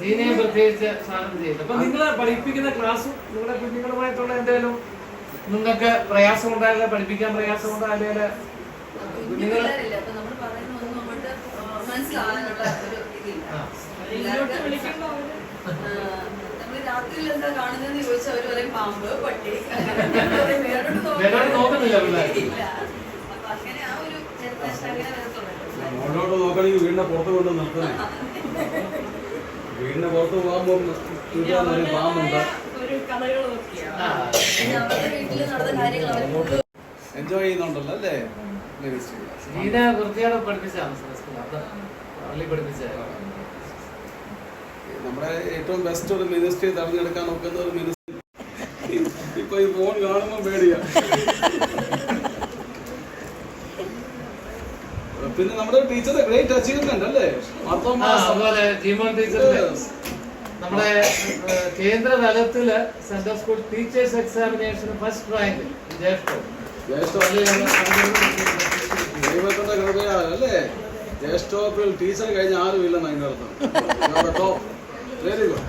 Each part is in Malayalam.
ജീനയെ പ്രത്യേകിച്ച് സ്വാഗതം ചെയ്യുന്നു. അപ്പൊ നിങ്ങളെ പഠിപ്പിക്കുന്ന ക്ലാസ്സും നിങ്ങളുടെ കുഞ്ഞുങ്ങളുമായിട്ടുള്ള എന്തെങ്കിലും നിങ്ങൾക്ക് പ്രയാസം ഉണ്ടായാലും പഠിപ്പിക്കാൻ പ്രയാസം ഉണ്ടായാലും കുഞ്ഞുങ്ങള് രാത്രിയിൽ എന്താ കാണുന്നതെന്ന് ചോദിച്ചാൽ അവര് പറയും പാമ്പ്, പട്ടി, നോക്കുന്നില്ല പിള്ളേർ. അപ്പൊ അങ്ങനെ ആ ഒരു മോളോട്ട് നോക്കണമെങ്കിൽ വീടിന്റെ പുറത്ത് കൊണ്ട് നിർത്തണേ. വീടിന്റെ പുറത്ത് പോകുമ്പോൾ പാമ്പുണ്ട്. എൻജോയ് ചെയ്യുന്നുണ്ടല്ലോ അല്ലേ? ജീന വൃത്തിയോടെ പഠിപ്പിച്ചാണ് പള്ളി പഠിപ്പിച്ച. നമ്മുടെ ഏറ്റവും ബെസ്റ്റ് ഒരു മിനിസ്ട്രി തെരഞ്ഞെടുക്കാൻ നോക്കുന്ന ഒരു മിനിസ്ട്രി ഇപ്പൊ ഈ ഫോൺ കാണുമ്പോൾ പേടിയാ. പിന്നെ നമ്മുടെ ടീച്ചറുടെ ഗ്രേറ്റ് അച്ചീവ്മെന്റ് അല്ലേ? അതുപോലെ ജീമോൻ ടീച്ചറിന്റെ നമ്മുടെ കേന്ദ്ര തലത്തില് central school teachers examination first rank ദൈവത്തിന്റെ കൃപയാണ് അല്ലേ? ജ്യേഷ്ഠോപ്പിൽ ടീച്ചർ കഴിഞ്ഞ ആരും ഇല്ലെന്ന് അതിൻ്റെ അർത്ഥം. Very good.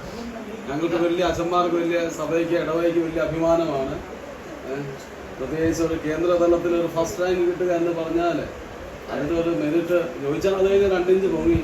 ഞങ്ങൾക്ക് വലിയ അച്ഛന്മാർക്ക് വലിയ സഭയ്ക്ക് ഇടവയ്ക്ക് വലിയ അഭിമാനമാണ്. പ്രത്യേകിച്ച് ഒരു കേന്ദ്ര തലത്തിൽ ഒരു ഫസ്റ്റ് റാങ്ക് കിട്ടുക എന്ന് പറഞ്ഞാൽ അതിൻ്റെ ഒരു മെറിറ്റ് ചോദിച്ചാൽ അത് കഴിഞ്ഞ് 2 ഇഞ്ച് പൊങ്ങി.